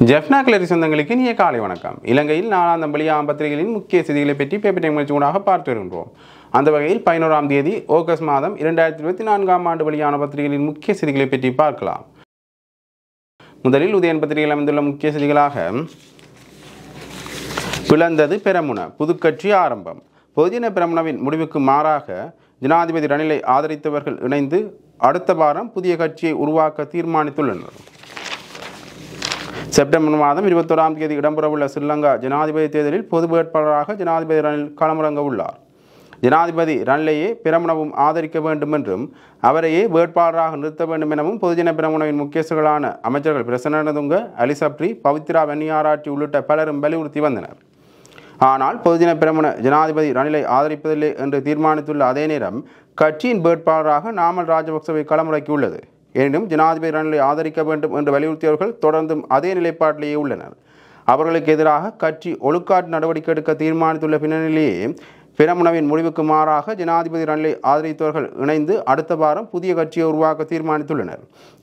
ஜெஃப்னா கிளரி சொந்தங்களுக்கு இனிய காலை வணக்கம். இலங்கையில் நாளாந்தம் வெளியாகும் பத்திரிகைகளின் முக்கிய செய்திகளை பற்றி பேப்பர் டைம் நிகழ்ச்சியூடாக பார்த்து வருகின்றோம். அந்த வகையில் 11ஆம் தேதி ஆகஸ்ட் மாதம் 2024ஆம் ஆண்டு வெளியான பத்திரிகைகளின் முக்கிய செய்திகளை பற்றி பார்க்கலாம். முதலில் உதயன் பத்திரிகையில் அமைந்துள்ள முக்கிய செய்திகளாக பிளந்தது பெரமுன, புதுக்கட்சி ஆரம்பம். பொதுஜன பெரமுனவின் முடிவுக்கு மாறாக ஜனாதிபதி ரணிலை ஆதரித்தவர்கள் இணைந்து அடுத்த வாரம் புதிய கட்சியை உருவாக்க தீர்மானித்துள்ளனர். செப்டம்பர் மாதம் 21ஆம் தேதி இடம்பெறவுள்ள ஸ்ரீலங்கா ஜனாதிபதி தேர்தலில் பொது வேட்பாளராக ஜனாதிபதி ரணில் களமிறங்க உள்ளார். ஜனாதிபதி ரணிலையே பெரமுனவும் ஆதரிக்க வேண்டும் என்றும் அவரையே வேட்பாளராக நிறுத்த வேண்டும் எனவும் பொதுஜன பெரமுனவின் முக்கியஸ்தர்களான அமைச்சர்கள் பிரசன்ன ரணதுங்க, அலி சப்ரி, பவித்ரா வெண்ணியாராட்சி உள்ளிட்ட பலரும் வலியுறுத்தி வந்தனர். ஆனால் பொதுஜன பெரமுன ஜனாதிபதி ரணிலை ஆதரிப்பதில்லை என்று தீர்மானித்துள்ள அதே நேரம் கட்சியின் வேட்பாளராக நாமல் ராஜபக்சவை களமிறக்கியுள்ளது. எனினும் ஜனாதிபதி ரணிலை ஆதரிக்க வேண்டும் என்று வலியுறுத்தியவர்கள் தொடர்ந்தும் அதே நிலைப்பாட்டிலேயே உள்ளனர். அவர்களுக்கு எதிராக கட்சி ஒழுக்காற்று நடவடிக்கை எடுக்க தீர்மானித்துள்ள பின்னணியிலேயே பெரமுனவின் முடிவுக்கு மாறாக ஜனாதிபதி ரணிலை ஆதரித்தவர்கள் இணைந்து அடுத்த வாரம் புதிய கட்சியை உருவாக்க தீர்மானித்துள்ளனர்.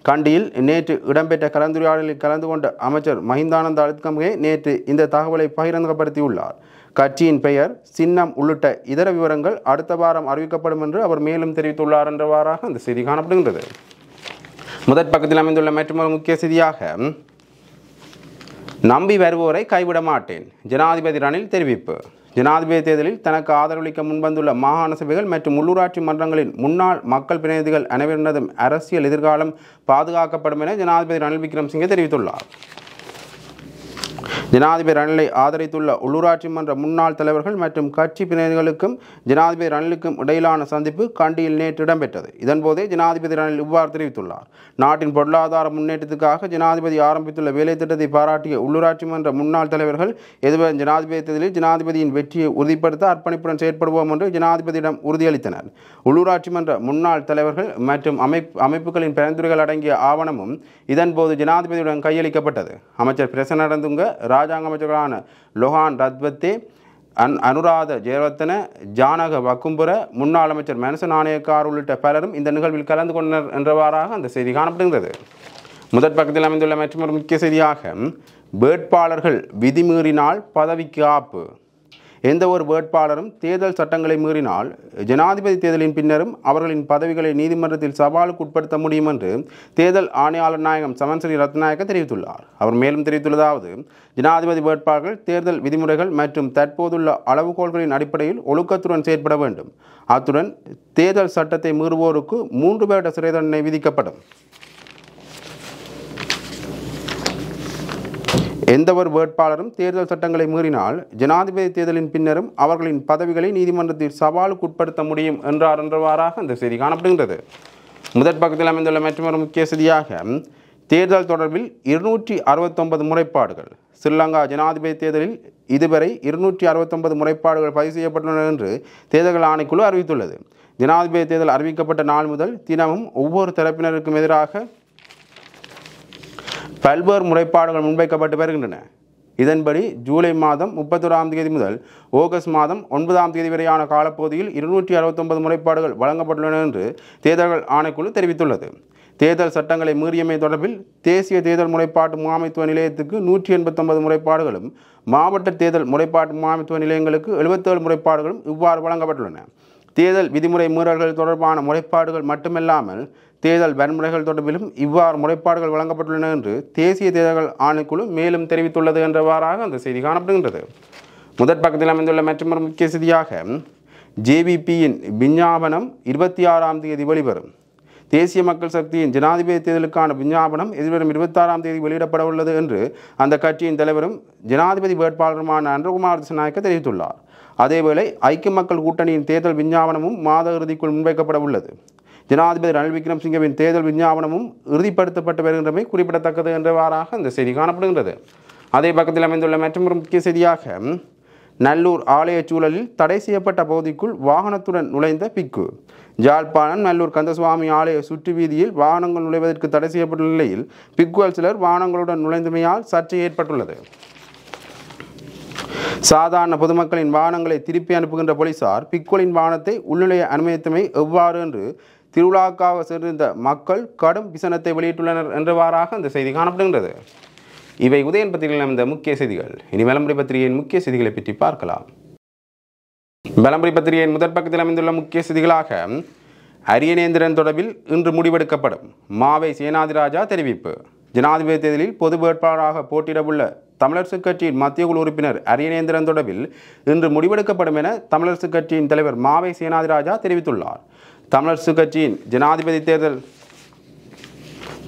கண்டியில் நேற்று இடம்பெற்ற கலந்துரையாடலில் கலந்து கொண்ட அமைச்சர் மஹிந்தானந்த அழுத்கம்கே நேற்று இந்த தகவலை பகிரங்கப்படுத்தியுள்ளார். கட்சியின் பெயர், சின்னம் உள்ளிட்ட இதர விவரங்கள் அடுத்த வாரம் அறிவிக்கப்படும் என்று அவர் மேலும் தெரிவித்துள்ளார் என்றவாறாக அந்த செய்தி காணப்படுகின்றது. முதற் பக்கத்தில் அமைந்துள்ள மற்றொரு முக்கிய செய்தியாக நம்பி வருவோரை கைவிட மாட்டேன், ஜனாதிபதி ரணில் தெரிவிப்பு. ஜனாதிபதி தேர்தலில் தனக்கு ஆதரவளிக்க முன்வந்துள்ள மாகாண சபைகள் மற்றும் உள்ளூராட்சி மன்றங்களின் முன்னாள் மக்கள் பிரதிநிதிகள் அனைவரினதும் அரசியல் எதிர்காலம் பாதுகாக்கப்படும் என ஜனாதிபதி ரணில் விக்ரமசிங்கே தெரிவித்துள்ளார். ஜனாதிபதி ரணிலை ஆதரித்துள்ள உள்ளூராட்சி மன்ற முன்னாள் தலைவர்கள் மற்றும் கட்சி பிரதிநிதிகளுக்கும் ஜனாதிபதி ரணிலுக்கும் இடையிலான சந்திப்பு கண்டியில் நேற்று இடம்பெற்றது. இதன்போதே ஜனாதிபதி ரணில் இவ்வாறு தெரிவித்துள்ளார். நாட்டின் பொருளாதார முன்னேற்றத்துக்காக ஜனாதிபதி ஆரம்பித்துள்ள வேலை திட்டத்தை பாராட்டிய உள்ளூராட்சி மன்ற முன்னாள் தலைவர்கள் எதிர்வரும் ஜனாதிபதி தேர்தலில் ஜனாதிபதியின் வெற்றியை உறுதிப்படுத்த அர்ப்பணிப்புடன் செயற்படுவோம் என்று ஜனாதிபதியிடம் உறுதியளித்தனர். உள்ளூராட்சி மன்ற முன்னாள் தலைவர்கள் மற்றும் அமைப்புகளின் பரிந்துரைகள் அடங்கிய ஆவணமும் இதன்போது ஜனாதிபதியுடன் கையளிக்கப்பட்டது. அமைச்சர் பிரசன்ன ரணதுங்க, ராஜாங்க அமைச்சர்களான லொஹான் ரத்வத்தே, அனுராத ஜெயவர்தன, ஜானக வக்கும்புர, முன்னாள் அமைச்சர் மனச நாணயக்கார் உள்ளிட்ட பலரும் இந்த நிகழ்வில் கலந்து கொண்டனர் என்றவாறாக அந்த செய்தி காணப்படுகிறது. முதற் பக்கத்தில் அமைந்துள்ள மற்றொரு முக்கிய செய்தியாக வேட்பாளர்கள் விதிமீறினால் பதவிக்கு ஆப்பு. எந்த ஒரு வேட்பாளரும் தேர்தல் சட்டங்களை மீறினால் ஜனாதிபதி தேர்தலின் பின்னரும் அவர்களின் பதவிகளை நீதிமன்றத்தில் சவாலுக்கு உட்படுத்த முடியும் என்று தேர்தல் ஆணையாளர் நாயகம் சமன்சிறி ரத்நாயக்க தெரிவித்துள்ளார். அவர் மேலும் தெரிவித்துள்ளதாவது, ஜனாதிபதி வேட்பாளர்கள் தேர்தல் விதிமுறைகள் மற்றும் தற்போதுள்ள அளவுகோல்களின் அடிப்படையில் ஒழுக்கத்துடன் செயற்பட வேண்டும். அத்துடன் தேர்தல் சட்டத்தை மீறுவோருக்கு 3 வருட சிறை தண்டனை விதிக்கப்படும். எந்தவொரு வேட்பாளரும் தேர்தல் சட்டங்களை மீறினால் ஜனாதிபதி தேர்தலின் பின்னரும் அவர்களின் பதவிகளை நீதிமன்றத்தில் சவாலுக்கு உட்படுத்த முடியும் என்றவாறாக அந்த செய்தி காணப்படுகின்றது. முதற் பக்கத்தில் அமைந்துள்ள மற்றொரு முக்கிய செய்தியாக தேர்தல் தொடர்பில் 269 முறைப்பாடுகள். ஸ்ரீலங்கா ஜனாதிபதி தேர்தலில் இதுவரை 269 முறைப்பாடுகள் பதிவு செய்யப்பட்டுள்ளன என்று தேர்தல் ஆணைக்குழு அறிவித்துள்ளது. ஜனாதிபதி தேர்தல் அறிவிக்கப்பட்ட நாள் முதல் தினமும் ஒவ்வொரு தரப்பினருக்கும் எதிராக பல்வேறு முறைப்பாடுகள் முன்வைக்கப்பட்டு வருகின்றன. இதன்படி ஜூலை மாதம் 31ஆம் தேதி முதல் ஆகஸ்ட் மாதம் 9ஆம் தேதி வரையான காலப்பகுதியில் 269 முறைப்பாடுகள் வழங்கப்பட்டுள்ளன என்று தேர்தல்கள் ஆணைக்குழு தெரிவித்துள்ளது. தேர்தல் சட்டங்களை மீறியமை தொடர்பில் தேசிய தேர்தல் முறைப்பாட்டு முகாமைத்துவ நிலையத்துக்கு 189 முறைப்பாடுகளும், மாவட்ட தேர்தல் முறைப்பாட்டு முகாமைத்துவ நிலையங்களுக்கு 77 முறைப்பாடுகளும் இவ்வாறு வழங்கப்பட்டுள்ளன. தேர்தல் விதிமுறை மீறல்கள் தொடர்பான முறைப்பாடுகள் மட்டுமல்லாமல் தேர்தல் வன்முறைகள் தொடர்பிலும் இவ்வாறு முறைப்பாடுகள் வழங்கப்பட்டுள்ளன என்று தேசிய தேர்தல்கள் ஆணைக்குழு மேலும் தெரிவித்துள்ளது என்றவாறாக அந்த செய்தி காணப்படுகின்றது. முதற் பக்கத்தில் அமைந்துள்ள மற்றொரு முக்கிய செய்தியாக ஜேவிபியின் விஞ்ஞாபனம் 26ஆம் தேதி வெளிவரும். தேசிய மக்கள் சக்தியின் ஜனாதிபதி தேர்தலுக்கான விஞ்ஞாபனம் எதிர்வரும் 26ஆம் தேதி வெளியிடப்பட உள்ளது என்று அந்த கட்சியின் தலைவரும் ஜனாதிபதி வேட்பாளருமான அன்றகுமார் திசாநாயக்க தெரிவித்துள்ளார். அதேவேளை ஐக்கிய மக்கள் கூட்டணியின் தேர்தல் விஞ்ஞாபனமும் மாத இறுதிக்குள் முன்வைக்கப்பட உள்ளது. ஜனாதிபதி ரணில் விக்ரமசிங்கவின் தேர்தல் விஞ்ஞாபனமும் இறுதிப்படுத்தப்பட்டு வருகின்றமை குறிப்பிடத்தக்கது என்றவாறாக இந்த செய்தி காணப்படுகின்றது. அதே பக்கத்தில் அமைந்துள்ள மற்றொரு முக்கிய செய்தியாக நல்லூர் ஆலய சூழலில் தடை செய்யப்பட்ட பகுதிக்குள் வாகனத்துடன் நுழைந்த பிக்கு. ஜாழ்ப்பாணம் நல்லூர் கந்தசுவாமி ஆலய சுற்று வீதியில் வாகனங்கள் நுழைவதற்கு தடை செய்யப்பட்டுள்ள நிலையில் பிக்குகள் சிலர் வாகனங்களுடன் நுழைந்தமையால் சர்ச்சை ஏற்பட்டுள்ளது. சாதாரண பொதுமக்களின் வாகனங்களை திருப்பி அனுப்புகின்ற போலீசார் பிக்குகளின் வாகனத்தை உள்நுழைய அனுமதித்தமை எவ்வாறு என்று திருவிழாக்காக சென்றிருந்த மக்கள் கடும் விசனத்தை வெளியிட்டுள்ளனர் என்றவாறாக அந்த செய்தி காணப்படுகின்றது. இவை உதயன் பத்திரிகையில் அமைந்த முக்கிய செய்திகள். இனி விளம்பரி பத்திரிகையின் முக்கிய செய்திகளை பற்றி பார்க்கலாம். விளம்பரி பத்திரிகையின் முதற் பக்கத்தில் அமைந்துள்ள முக்கிய செய்திகளாக அரியநேந்திரன் தொடர்பில் இன்று முடிவெடுக்கப்படும். மாவை சேனாதிராஜா தெரிவிப்பு. ஜனாதிபதி தேர்தலில் பொது வேட்பாளராக போட்டியிடவுள்ள தமிழரசுக் கட்சியின் மத்திய குழு உறுப்பினர் அரியநேந்திரன் தொடர்பில் இன்று முடிவெடுக்கப்படும் என தமிழரசுக் கட்சியின் தலைவர் மாவை சேனாதிராஜா தெரிவித்துள்ளார். தமிழரசுக் கட்சியின் ஜனாதிபதி தேர்தல்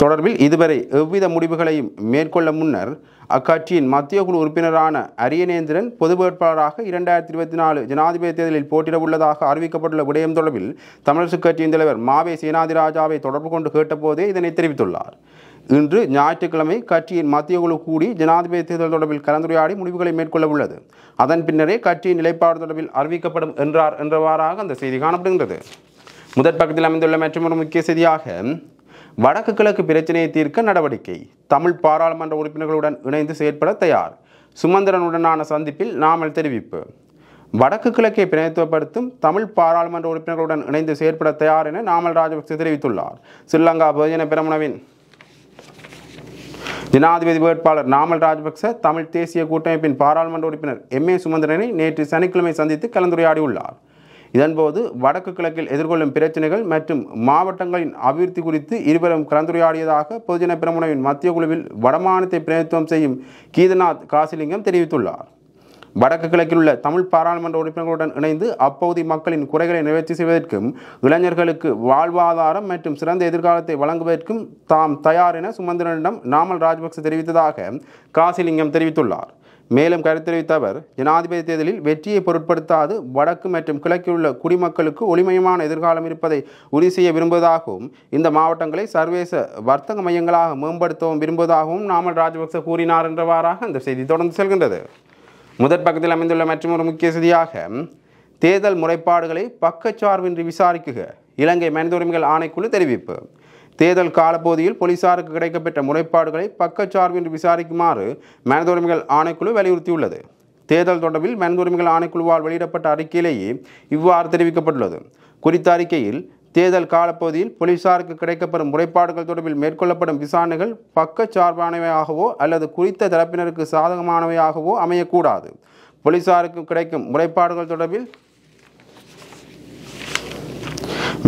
தொடர்பில் இதுவரை எவ்வித முடிவுகளையும் மேற்கொள்ள முன்னர் அக்கட்சியின் மத்திய குழு உறுப்பினரான அரியநேந்திரன் பொது வேட்பாளராக 2024 ஜனாதிபதி தேர்தலில் போட்டியிட உள்ளதாக அறிவிக்கப்பட்டுள்ள விடயம் தொடர்பில் தமிழரசுக் கட்சியின் தலைவர் மாவை சேனாதிராஜாவை தொடர்பு கொண்டு கேட்டபோதே இதனை தெரிவித்துள்ளார். இன்று ஞாயிற்றுக்கிழமை கட்சியின் மத்திய குழு கூடி ஜனாதிபதி தேர்தல் தொடர்பில் கலந்துரையாடி முடிவுகளை மேற்கொள்ள உள்ளது. அதன் பின்னரே கட்சியின் நிலைப்பாடு தொடர்பில் அறிவிக்கப்படும் என்றவாறாக அந்த செய்தி காணப்படுகின்றது. முதற் பக்கத்தில் அமைந்துள்ள மற்றொரு முக்கிய செய்தியாக வடக்கு கிழக்கு பிரச்சினையை தீர்க்க நடவடிக்கை. தமிழ் பாராளுமன்ற உறுப்பினர்களுடன் இணைந்து செயற்பட தயார். சுமந்திரனுடனான சந்திப்பில் நாமல் தெரிவிப்பு. வடக்கு கிழக்கை பிரதிநிதித்துவப்படுத்தும் தமிழ் பாராளுமன்ற உறுப்பினர்களுடன் இணைந்து செயற்பட தயார் என நாமல் ராஜபக்ச தெரிவித்துள்ளார். ஸ்ரீலங்கா பொதுஜன பெரமுனவின் ஜனாதிபதி வேட்பாளர் நாமல் ராஜபக்ச தமிழ் தேசிய கூட்டமைப்பின் பாராளுமன்ற உறுப்பினர் MA சுமந்திரனை நேற்று சனிக்கிழமை சந்தித்து கலந்துரையாடியுள்ளார். இதன்போது வடக்கு கிழக்கில் எதிர்கொள்ளும் பிரச்சினைகள் மற்றும் மாவட்டங்களின் அபிவிருத்தி குறித்து இருவரும் கலந்துரையாடியதாக பொதுஜன பெரமுனவின் மத்திய குழுவில் வடமாநிலத்தை பிரதிநிதித்துவம் செய்யும் கீதநாத் காசிலிங்கம் தெரிவித்துள்ளார். வடக்கு கிழக்கில் உள்ள தமிழ் பாராளுமன்ற உறுப்பினர்களுடன் இணைந்து அப்பகுதி மக்களின் குறைகளை நிறைவேற்றி செய்வதற்கும் இளைஞர்களுக்கு வாழ்வாதாரம் மற்றும் சிறந்த எதிர்காலத்தை வழங்குவதற்கும் தாம் தயார் என சுமந்திரனிடம் நாமல் ராஜபக்ச தெரிவித்ததாக காசிலிங்கம் தெரிவித்துள்ளார். மேலும் கருத்து தெரிவித்த அவர் ஜனாதிபதி தேர்தலில் வெற்றியை பொருட்படுத்தாது வடக்கு மற்றும் கிழக்கில் உள்ள குடிமக்களுக்கு ஒளிமயமான எதிர்காலம் இருப்பதை உறுதி செய்ய விரும்புவதாகவும் இந்த மாவட்டங்களை சர்வதேச வர்த்தக மையங்களாக மேம்படுத்தவும் விரும்புவதாகவும் நாமல் ராஜபக்ச கூறினார் என்றவாறாக அந்த செய்தி தொடர்ந்து செல்கின்றது. முதற் பக்கத்தில் அமைந்துள்ள மற்றொரு முக்கிய செய்தியாக தேர்தல் முறைப்பாடுகளை பக்கச்சார்பின்றி விசாரிக்குக இலங்கை மனித உரிமைகள் ஆணைக்குழு தெரிவிப்பு. தேர்தல் காலப்பகுதியில் போலீசாருக்கு கிடைக்கப்பெற்ற முறைப்பாடுகளை பக்கச்சார்பின்றி விசாரிக்குமாறு மனித உரிமைகள் ஆணைக்குழு வலியுறுத்தியுள்ளது. தேர்தல் தொடர்பில் மனித உரிமைகள் ஆணைக்குழுவால் வெளியிடப்பட்ட அறிக்கையிலேயே இவ்வாறு தெரிவிக்கப்பட்டுள்ளது. குறித்த அறிக்கையில் தேர்தல் காலப்பகுதியில் போலீசாருக்கு கிடைக்கப்பெறும் முறைப்பாடுகள் தொடர்பில் மேற்கொள்ளப்படும் விசாரணைகள் பக்கச்சார்பானவையாகவோ அல்லது குறித்த தரப்பினருக்கு சாதகமானவையாகவோ அமையக்கூடாது. போலீசாருக்கு கிடைக்கும் முறைப்பாடுகள் தொடர்பில்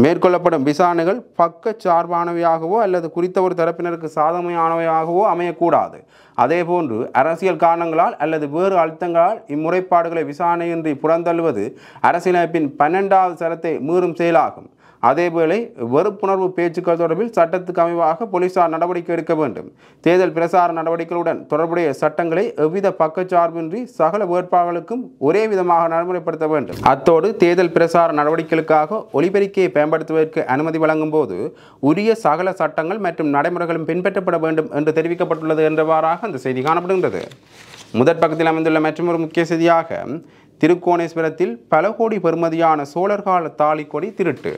மேற்கொள்ளப்படும் விசாரணைகள் பக்கச்சார்பானவையாகவோ அல்லது குறித்த ஒரு தரப்பினருக்கு சாதகமானவையாகவோ அமையக்கூடாது. அதேபோன்று அரசியல் காரணங்களால் அல்லது வேறு அழுத்தங்களால் இம்முறைப்பாடுகளை விசாரணையின்றி புறந்தள்ளுவது அரசியலமைப்பின் 12வது சரத்தை மீறும் செயலாகும். அதேவேளை வெறுப்புணர்வு பேச்சுக்கள் தொடர்பில் சட்டத்துக்கு அமைவாக போலீசார் நடவடிக்கை எடுக்க வேண்டும். தேர்தல் பிரசார நடவடிக்கைகளுடன் தொடர்புடைய சட்டங்களை எவ்வித பக்கச்சார்பின்றி சகல வேட்பாளர்களுக்கும் ஒரே விதமாக நடைமுறைப்படுத்த வேண்டும். அத்தோடு தேர்தல் பிரசார நடவடிக்கைகளுக்காக ஒலிபெருக்கியை பயன்படுத்துவதற்கு அனுமதி வழங்கும் போது உரிய சகல சட்டங்கள் மற்றும் நடைமுறைகளும் பின்பற்றப்பட வேண்டும் என்று தெரிவிக்கப்பட்டுள்ளது என்றவாறாக அந்த செய்தி காணப்படுகின்றது. முதற் பக்கத்தில் அமைந்துள்ள மற்றொரு முக்கிய செய்தியாக திருக்கோணேஸ்வரத்தில் பல கோடி பெறுமதியான சோழர் கால தாலிக்கொடி திருட்டு.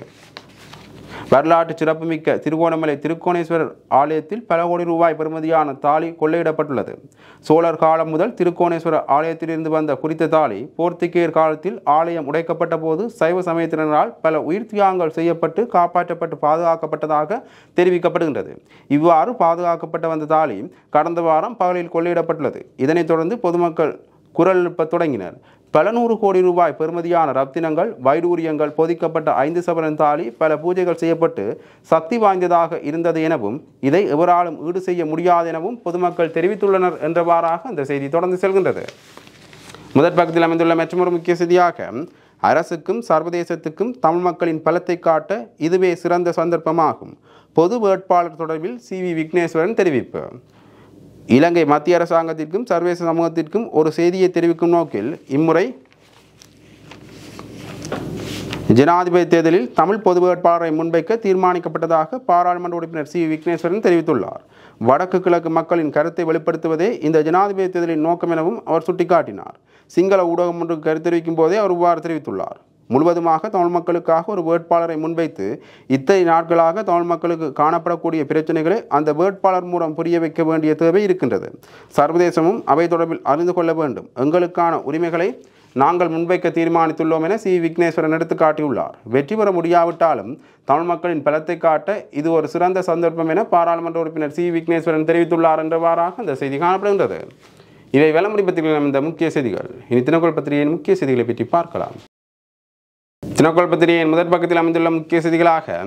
வரலாற்று சிறப்புமிக்க திருகோணமலை திருக்கோணேஸ்வரர் ஆலயத்தில் பல கோடி ரூபாய் பெறுமதியான தாலி கொள்ளையிடப்பட்டுள்ளது. சோழர் காலம் முதல் திருக்கோணேஸ்வரர் ஆலயத்திலிருந்து வந்த குறித்த தாலி போர்த்துகேயர் காலத்தில் ஆலயம் உடைக்கப்பட்ட போது சைவ சமயத்தினரால் பல உயிர் தியாகங்கள் செய்யப்பட்டு காப்பாற்றப்பட்டு பாதுகாக்கப்பட்டதாக தெரிவிக்கப்படுகின்றது. இவ்வாறு பாதுகாக்கப்பட்ட வந்த தாலி கடந்த வாரம் பகலில் கொள்ளையிடப்பட்டுள்ளது. இதனைத் தொடர்ந்து பொதுமக்கள் குரல் எழுப்பத் தொடங்கினர். பல 100 கோடி ரூபாய் பெறுமதியான ரத்தினங்கள் வைடூரியங்கள் பொதிக்கப்பட்ட 5 சவரன் தாலி பல பூஜைகள் செய்யப்பட்டு சக்தி வாய்ந்ததாக இருந்தது எனவும் இதை எவராலும் ஈடு செய்ய முடியாது எனவும் பொதுமக்கள் தெரிவித்துள்ளனர் என்றவாறாக அந்த செய்தி தொடர்ந்து செல்கின்றது. முதற் பக்கத்தில் அமைந்துள்ள மற்றொரு முக்கிய செய்தியாக அரசுக்கும் சர்வதேசத்துக்கும் தமிழ் மக்களின் பலத்தை காட்ட இதுவே சிறந்த சந்தர்ப்பமாகும். பொது வேட்பாளர் தொடர்பில் CV விக்னேஸ்வரன் தெரிவிப்பு. இலங்கை மத்திய அரசாங்கத்திற்கும் சர்வதேச சமூகத்திற்கும் ஒரு செய்தியை தெரிவிக்கும் நோக்கில் இம்முறை ஜனாதிபதி தேர்தலில் தமிழ் பொது வேட்பாளரை முன்வைக்க தீர்மானிக்கப்பட்டதாக பாராளுமன்ற உறுப்பினர் CV விக்னேஸ்வரன் தெரிவித்துள்ளார். வடக்கு கிழக்கு மக்களின் கருத்தை வெளிப்படுத்துவதே இந்த ஜனாதிபதி தேர்தலின் நோக்கம் எனவும் அவர் சுட்டிக்காட்டினார். சிங்கள ஊடகம் ஒன்றுக்கு கருத்து தெரிவிக்கும் போதே அவர் இவ்வாறு தெரிவித்துள்ளார். முழுவதுமாக தமிழ் மக்களுக்காக ஒரு வேட்பாளரை முன்வைத்து இத்தனை நாட்களாக தமிழ் மக்களுக்கு காணப்படக்கூடிய பிரச்சனைகளை அந்த வேட்பாளர் மூலம் புரிய வைக்க வேண்டிய தேவை இருக்கின்றது. சர்வதேசமும் அவை தொடர்பில் அறிந்து கொள்ள வேண்டும். எங்களுக்கான உரிமைகளை நாங்கள் முன்வைக்க தீர்மானித்துள்ளோம் என சி விக்னேஸ்வரன் எடுத்துக்காட்டியுள்ளார். வெற்றி பெற முடியாவிட்டாலும் தமிழ் மக்களின் பலத்தை காட்ட இது ஒரு சிறந்த சந்தர்ப்பம் என பாராளுமன்ற உறுப்பினர் சி விக்னேஸ்வரன் தெரிவித்துள்ளார் என்றவாறாக இந்த செய்தி காணப்படுகின்றது. இவை வெள்ளமுடி பத்திரிகையில் இந்த முக்கிய செய்திகள். இனி தினக்குரல் பத்திரிகையின் முக்கிய செய்திகளை பற்றி பார்க்கலாம். தினக்குரல் பத்திரிகையின் முதற் பக்கத்தில் அமைந்துள்ள முக்கிய செய்திகளாக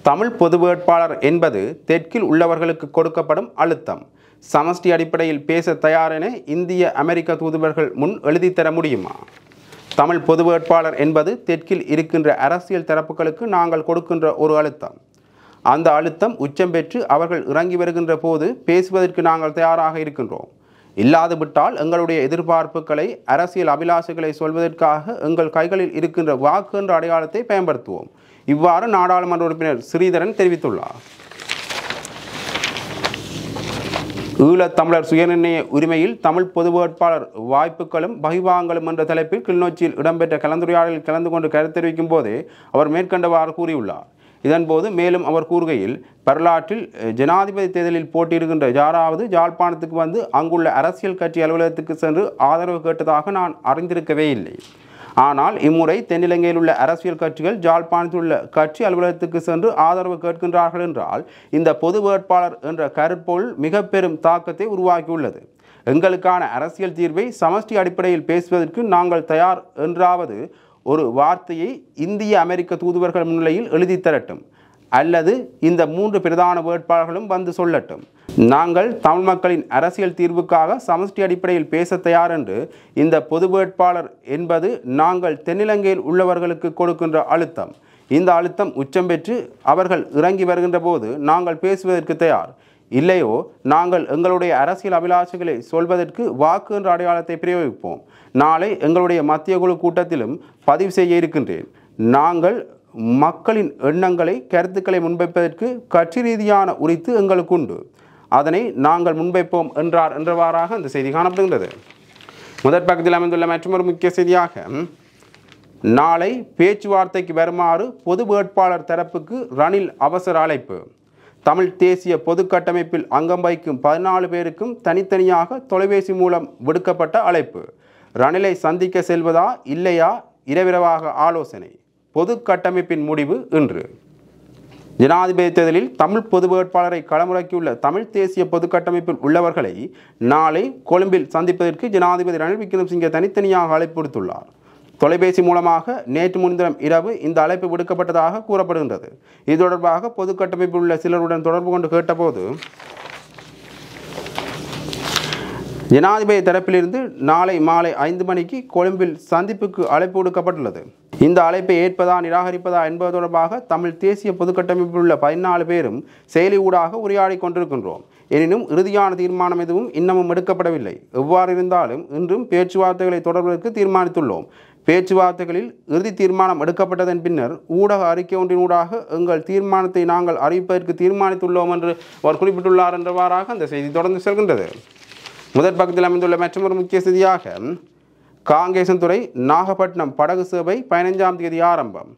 தமிழ் பொது வேட்பாளர் என்பது தெற்கில் உள்ளவர்களுக்கு கொடுக்கப்படும் அழுத்தம். சமஷ்டி அடிப்படையில் பேச தயார் என இந்திய அமெரிக்க தூதுவர்கள் முன் எழுதித்தர முடியுமா? தமிழ் பொது வேட்பாளர் என்பது தெற்கில் இருக்கின்ற அரசியல் தரப்புகளுக்கு நாங்கள் கொடுக்கின்ற ஒரு அழுத்தம். அந்த அழுத்தம் உச்சம் பெற்று அவர்கள் இறங்கி வருகின்ற போது பேசுவதற்கு நாங்கள் தயாராக இருக்கின்றோம். இல்லாது விட்டால் எங்களுடைய எதிர்பார்ப்புகளை அரசியல் அபிலாஷைகளை சொல்வதற்காக எங்கள் கைகளில் இருக்கின்ற வாக்கு என்ற அடையாளத்தை பயன்படுத்துவோம். இவ்வாறு நாடாளுமன்ற உறுப்பினர் ஸ்ரீதரன் தெரிவித்துள்ளார். ஈழத்தமிழர் சுயநிர்ணய உரிமையில் தமிழ் பொது வேட்பாளர் வாய்ப்புகளும் பகிர்வாங்களும் என்ற தலைப்பில் கிளிநொச்சியில் இடம்பெற்ற கலந்துரையாடலில் கலந்து கொண்டு கருத்து தெரிவிக்கும் போதே அவர் மேற்கண்டவாறு கூறியுள்ளார். இதன்போது மேலும் அவர் கூறுகையில், வரலாற்றில் ஜனாதிபதி தேர்தலில் போட்டியிடுகின்ற யாராவது யாழ்ப்பாணத்துக்கு வந்து அங்குள்ள அரசியல் கட்சி அலுவலகத்துக்கு சென்று ஆதரவு கேட்டதாக நான் அறிந்திருக்கவே இல்லை. ஆனால் இம்முறை தென்னிலங்கையில் உள்ள அரசியல் கட்சிகள் யாழ்ப்பாணத்தில் உள்ள கட்சி அலுவலகத்துக்கு சென்று ஆதரவு கேட்கின்றார்கள் என்றால் இந்த பொது வேட்பாளர் என்ற கருப்பொருள் மிக பெரும் தாக்கத்தை உருவாக்கியுள்ளது. எங்களுக்கான அரசியல் தீர்வை சமஷ்டி அடிப்படையில் பேசுவதற்கு நாங்கள் தயார் என்றாவது ஒரு வார்த்தையை இந்திய அமெரிக்க தூதுவர்கள் முன்னிலையில் எழுதி தரட்டும், அல்லது இந்த 3 பிரதான வேட்பாளர்களும் வந்து சொல்லட்டும். நாங்கள் தமிழ் மக்களின் அரசியல் தீர்வுக்காக சமஷ்டி அடிப்படையில் பேச தயார் என்று இந்த பொது வேட்பாளர் என்பது நாங்கள் தென்னிலங்கையில் உள்ளவர்களுக்கு கொடுக்கின்ற அழுத்தம். இந்த அழுத்தம் உச்சம் பெற்று அவர்கள் இறங்கி வருகின்ற போது நாங்கள் பேசுவதற்கு தயார். இல்லையோ நாங்கள் எங்களுடைய அரசியல் அபிலாஷைகளை சொல்வதற்கு வாக்கு என்ற அடையாளத்தை பிரயோகிப்போம். நாளை எங்களுடைய மத்திய குழு கூட்டத்திலும் பதிவு செய்ய இருக்கின்றேன். நாங்கள் மக்களின் எண்ணங்களை கருத்துக்களை முன்வைப்பதற்கு கட்சி ரீதியான உரித்து எங்களுக்கு உண்டு. அதனை நாங்கள் முன்வைப்போம் என்றார் என்றவாறாக இந்த செய்தி காணப்படுகின்றது. முதற் பக்கத்தில் அமைந்துள்ள மற்றொரு முக்கிய செய்தியாக, நாளை பேச்சுவார்த்தைக்கு வருமாறு பொது வேட்பாளர் தரப்புக்கு ரணில் அவசர அழைப்பு. தமிழ் தேசிய பொது கட்டமைப்பில் அங்கம் வகிக்கும் 14 பேருக்கும் தனித்தனியாக தொலைபேசி மூலம் விடுக்கப்பட்ட அழைப்பு. ரணிலை சந்திக்க செல்வதா இல்லையா இரவிரவாக ஆலோசனை. பொது கட்டமைப்பின் முடிவு இன்று. ஜனாதிபதி தேர்தலில் தமிழ் பொது வேட்பாளரை களமிறக்கியுள்ள தமிழ் தேசிய பொது கட்டமைப்பில் உள்ளவர்களை நாளை கொழும்பில் சந்திப்பதற்கு ஜனாதிபதி ரணில் விக்ரமசிங்கே தனித்தனியாக அழைப்பு விடுத்துள்ளார். தொலைபேசி மூலமாக நேற்று முன்தினம் இரவு இந்த அழைப்பு விடுக்கப்பட்டதாக கூறப்படுகின்றது. இது தொடர்பாக பொது கட்டமைப்பில் உள்ள சிலருடன் தொடர்பு கொண்டு கேட்டபோது ஜனாதிபதி தரப்பிலிருந்து நாளை மாலை 5 மணிக்கு கொழும்பில் சந்திப்புக்கு அழைப்பு விடுக்கப்பட்டுள்ளது. இந்த அழைப்பை ஏற்பதா நிராகரிப்பதா என்பது தொடர்பாக தமிழ் தேசிய பொது கட்டமைப்பில் உள்ள 14 பேரும் செயலி ஊடாக உரையாடி கொண்டிருக்கின்றோம். எனினும் இறுதியான தீர்மானம் எதுவும் இன்னமும் எடுக்கப்படவில்லை. எவ்வாறு இருந்தாலும் இன்றும் பேச்சுவார்த்தைகளை தொடர்வதற்கு தீர்மானித்துள்ளோம். பேச்சுவார்த்தைகளில் இறுதி தீர்மானம் எடுக்கப்பட்டதன் பின்னர் ஊடக அறிக்கை ஒன்றினூடாக எங்கள் தீர்மானத்தை நாங்கள் அறிவிப்பதற்கு தீர்மானித்துள்ளோம் என்று அவர் குறிப்பிட்டுள்ளார் என்றவாறாக அந்த செய்தி தொடர்ந்து செல்கின்றது. முதற் பக்கத்தில் அமைந்துள்ள மற்றொரு முக்கிய செய்தியாக, காங்கேசன்துறை நாகப்பட்டினம் படகு சேவை 15ஆம் தேதி ஆரம்பம்.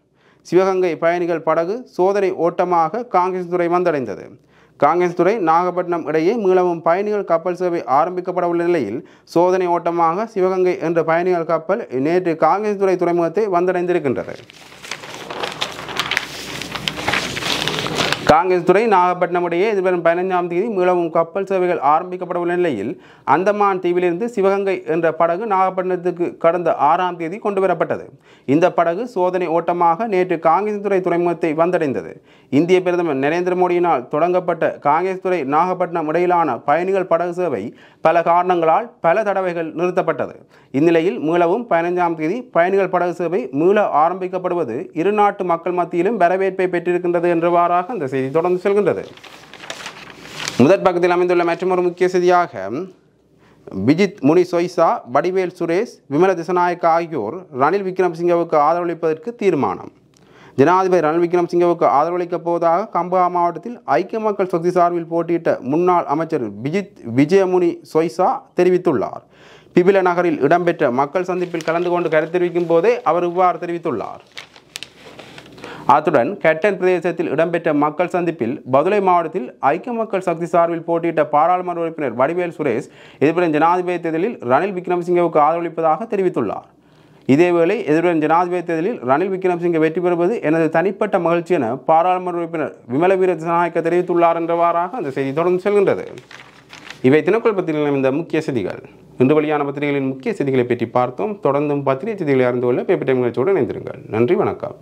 சிவகங்கை பயணிகள் படகு சோதனை ஓட்டமாக காங்கேசன்துறை வந்தடைந்தது. காங்கேசன்துறை நாகப்பட்டினம் இடையே மீளவும் பயணிகள் கப்பல் சேவை ஆரம்பிக்கப்பட உள்ள நிலையில் சோதனை ஓட்டமாக சிவகங்கை என்ற பயணிகள் கப்பல் நேற்று காங்கேசன்துறை துறைமுகத்தை வந்தடைந்திருக்கின்றது. காங்கேசன்துறை நாகப்பட்டினம் இடையே எதிர்வரும் 15ஆம் தேதி மீளவும் கப்பல் சேவைகள் ஆரம்பிக்கப்பட உள்ள நிலையில் அந்தமான் தீவிலிருந்து சிவகங்கை என்ற படகு நாகப்பட்டினத்துக்கு கடந்த 6ஆம் தேதி கொண்டு வரப்பட்டது. இந்த படகு சோதனை ஓட்டமாக நேற்று காங்கேசன்துறை துறைமுகத்தை வந்தடைந்தது. இந்திய பிரதமர் நரேந்திர மோடியினால் தொடங்கப்பட்ட காங்கேசன்துறை நாகப்பட்டினம் இடையிலான பயணிகள் படகு சேவை பல காரணங்களால் பல தடவைகள் நிறுத்தப்பட்டது. இந்நிலையில் மீளவும் 15ஆம் தேதி பயணிகள் படகு சேவை மீள ஆரம்பிக்கப்படுவது இரு நாட்டு மக்கள் மத்தியிலும் வரவேற்பை பெற்றிருக்கின்றது என்றவாறாக அந்த செய்தி தொடர்ந்து செல்கின்றது. முதற் பக்கத்தில் அமைந்துள்ள மற்றொரு முக்கிய செய்தியாக, விஜித் முனி சொய்சா, வடிவேல் சுரேஷ், விமல திசநாயக்க ஆகியோர் ரணில் விக்ரமசிங்கவுக்கு ஆதரவளிப்பதற்கு தீர்மானம். ஜனாதிபதி ரணில் விக்ரமசிங்கவுக்கு ஆதரவளிக்கப் போவதாக கம்பஹா மாவட்டத்தில் ஐக்கிய மக்கள் சக்தி சார்பில் போட்டியிட்ட முன்னாள் அமைச்சர் விஜயமுனி சொய்சா தெரிவித்துள்ளார். பிபில நகரில் இடம்பெற்ற மக்கள் சந்திப்பில் கலந்து கொண்டு கருத்து தெரிவிக்கும் போதே அவர் இவ்வாறு தெரிவித்துள்ளார். அத்துடன் கெட்டன் பிரதேசத்தில் இடம்பெற்ற மக்கள் சந்திப்பில் பதுளை மாவட்டத்தில் ஐக்கிய மக்கள் சக்தி சார்பில் போட்டியிட்ட பாராளுமன்ற உறுப்பினர் வடிவேல் சுரேஷ் எதிர்வரும் ஜனாதிபதி தேர்தலில் ரணில் விக்ரமசிங்கவுக்கு ஆதரவளிப்பதாக தெரிவித்துள்ளார். இதேவேளை எதிர்வரும் ஜனாதிபதி தேர்தலில் ரணில் விக்ரமசிங்கே வெற்றி பெறுவது எனது தனிப்பட்ட மகிழ்ச்சி என பாராளுமன்ற உறுப்பினர் விமலவீர திசாநாயக்க தெரிவித்துள்ளார் என்றவாறாக அந்த செய்தி தொடர்ந்து செல்கின்றது. இவை தினக்குள் பத்திரிகைகளின் இந்த முக்கிய செய்திகள். இன்று வெளியான பத்திரிகைகளின் முக்கிய செய்திகளை பற்றி பார்த்தோம். தொடர்ந்தும் பத்திரிகை செய்திகளை அறிந்து கொள்ள பேப்பர் டைம் நிகழ்ச்சியோடு இணைந்திருங்கள். நன்றி, வணக்கம்.